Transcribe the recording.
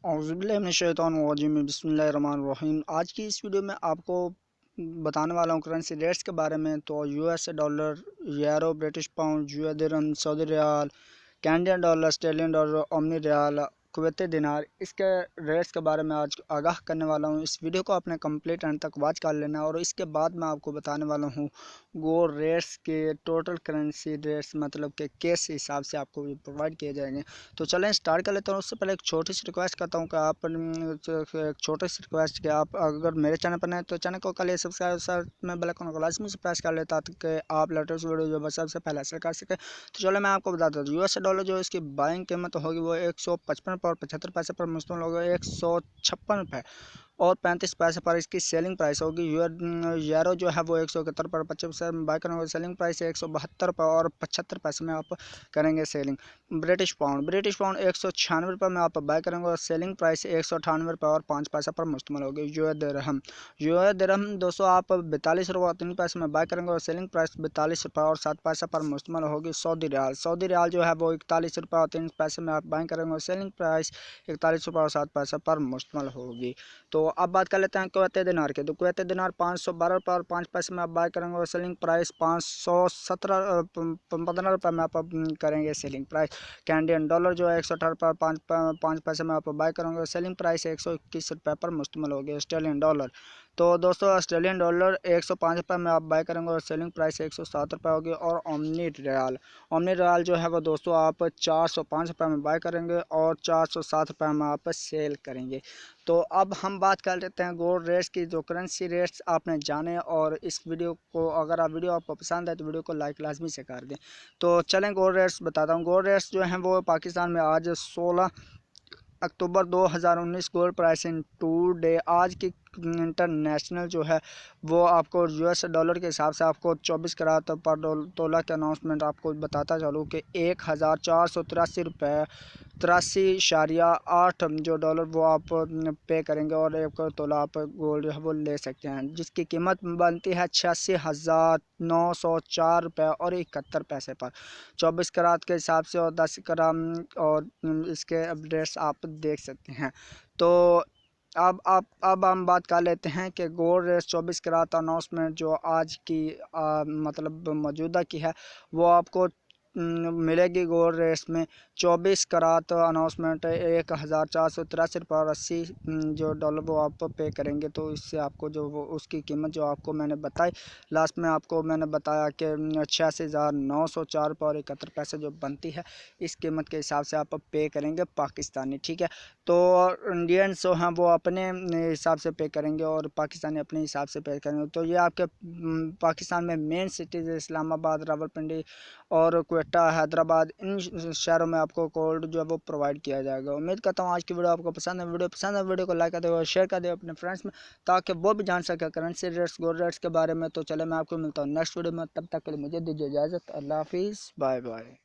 औज़ुबिल्लाहिमिनश्शैतानिर्रजीम बिस्मिल्लाहिर्रहमानिर्रहीम। आज की इस वीडियो में आपको बताने वाला हूँ करंसी रेट्स के बारे में। तो US dollar, euro, British pound, US दिरहम, सऊदी रियाल, Canadian dollar, Australian dollar, Omani रियाल, कुवैती दिनार, इसके रेट्स के बारे में आज आगाह करने वाला हूँ। इस वीडियो को आपने कंप्लीट एंड तक वॉच कर लेना और इसके बाद मैं आपको बताने वाला हूँ गोल्ड रेट्स के टोटल करेंसी रेट्स, मतलब के केस हिसाब से आपको प्रोवाइड किए जाएंगे। तो चलें स्टार्ट कर लेता हूँ। उससे पहले एक छोटी सी रिक्वेस्ट करता हूँ कि आप एक छोटी सी रिक्वेस्ट कि आप अगर मेरे चैनल पर नए तो चैनल को कर लिए सब्सक्राइब, साथ में बेल आइकन को लाजमी से प्रेस कर ले ताकि आप लेटेस्ट वीडियो जो सबसे पहले हासिल कर सकें। तो चलो मैं आपको बताता हूँ। यूएस डॉलर जो इसकी बाइंग कीमत होगी वो 155 और 75 पैसे पर मुश्तमिल होगा, 156 रुपये और 35 पैसे पर इसकी सेलिंग प्राइस होगी। यूरो जो है वो 171 पर 25 पैसे में बाय करेंगे, सेलिंग प्राइस 172 रुपये और 75 पैसे में आप करेंगे सेलिंग। ब्रिटिश पाउंड 196 रुपये में आप बाय करेंगे और सेलिंग प्राइस 198 रुपये और 5 पैसे पर मुश्तमिल होगी। यूएस दिरहम 200 आप 42 रुपये और 3 पैसे में बाय करेंगे और सेलिंग प्राइस 42 रुपये और 7 पैसे पर मुश्तमिल होगी। सऊदी रियाल जो है वो 41 रुपये और 3 पैसे में आप बाय करेंगे और सेलिंग प्राइस 41 रुपये और 7 पैसे पर मुश्तमिल होगी। तो अब बात कर लेते हैं कुवैती दिनार के। तो कुवैती दिनार 512 रुपये और 5 पैसे में आप बाय करेंगे और सेलिंग प्राइस 15 रुपये में आप करेंगे सेलिंग प्राइस। कैनेडियन डॉलर जो है 118 रुपये और 5 पैसे में आप बाय करेंगे और सेलिंग प्राइस 121 रुपये पर मुश्तमिल होगी। ऑस्ट्रेलियन डॉलर तो दोस्तों ऑस्ट्रेलियन डॉलर 105 रुपये में आप बाय करेंगे और सेलिंग प्राइस 107 रुपये होगी। और ओमनी रियाल जो है वो दोस्तों आप 405 रुपये में बाय करेंगे और 407 रुपये में आप सेल करेंगे। तो अब हम बात कर लेते हैं गोल्ड रेट्स की। जो करेंसी रेट्स आपने जाने और इस वीडियो को अगर आप वीडियो आपको पसंद है तो वीडियो को लाइक लाजमी से कर दें। तो चलें गोल्ड रेट्स बताता हूँ। गोल्ड रेट्स जो हैं वो पाकिस्तान में आज 16 October 2019 gold price in today आज की इंटरनेशनल जो है वो आपको यूएस डॉलर के हिसाब से आपको 24 कैरेट पर तोला के अनाउंसमेंट आपको बताता चलूँ कि 1483 रुपये 83.8 जो डॉलर वो आप पे करेंगे और एक तोला आप गोल्ड जो है वो ले सकते हैं, जिसकी कीमत बनती है 86,904 रुपये और 71 पैसे पर 24 कैरेट के हिसाब से और 10 ग्राम और इसके अपडेट्स आप देख सकते हैं। तो अब हम बात कर लेते हैं कि गोल्ड रेट 24 कैरेट अनाउंसमेंट जो आज की मतलब मौजूदा की है वो आपको मिलेगी गोल्ड रेट्स में 24 कैरेट अनाउंसमेंट 1483 रुपये और 80 जो डॉलर वो आप पे करेंगे। तो इससे आपको जो वो उसकी कीमत जो आपको मैंने बताई लास्ट में आपको मैंने बताया कि 86,904 रुपये और 71 पैसे जो बनती है इस कीमत के हिसाब से आप पे करेंगे पाकिस्तानी, ठीक है। तो इंडियंस जो हैं वो अपने हिसाब से पे करेंगे और पाकिस्तानी अपने हिसाब से पे करेंगे। तो ये आपके पाकिस्तान में मेन सिटीज़ इस्लामाबाद, रावलपिंडी और क्वेटा, हैदराबाद, इन शहरों में आपको गोल्ड जो है वो प्रोवाइड किया जाएगा। उम्मीद करता हूँ आज की वीडियो आपको पसंद है। वीडियो को लाइक कर दे और शेयर कर दे अपने फ्रेंड्स में ताकि वो भी जान सके करेंसी रेट्स गोल्ड रेट्स के बारे में। तो चले मैं आपको मिलता हूँ नेक्स्ट वीडियो में, तब तक के लिए मुझे दीजिए इजाज़त। अल्लाह हाफिज़, बाय बाय।